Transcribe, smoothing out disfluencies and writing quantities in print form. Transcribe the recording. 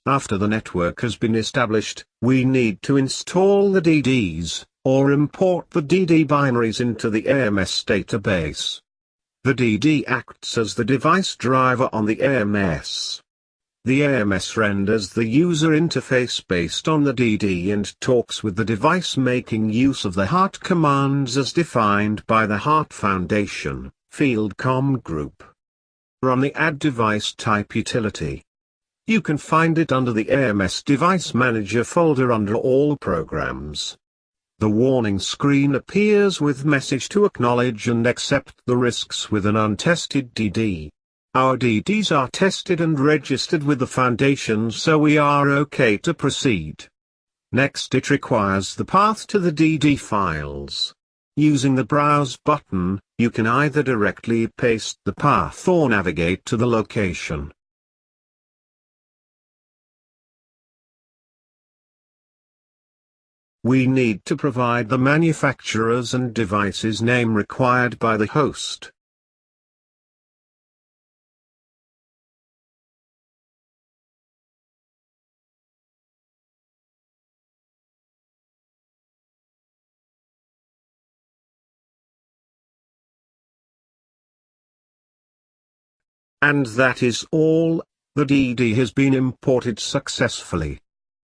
After the network has been established, we need to install the DDs, or import the DD binaries into the AMS database. The DD acts as the device driver on the AMS. The AMS renders the user interface based on the DD and talks with the device making use of the HART commands as defined by the HART Foundation, Field Com Group. Run the Add Device Type utility. You can find it under the AMS Device Manager folder under All Programs. The warning screen appears with message to acknowledge and accept the risks with an untested DD. Our DDs are tested and registered with the Foundation, so we are okay to proceed. Next, it requires the path to the DD files. Using the Browse button, you can either directly paste the path or navigate to the location. We need to provide the manufacturer's and device's name required by the host. And that is all. The DD has been imported successfully.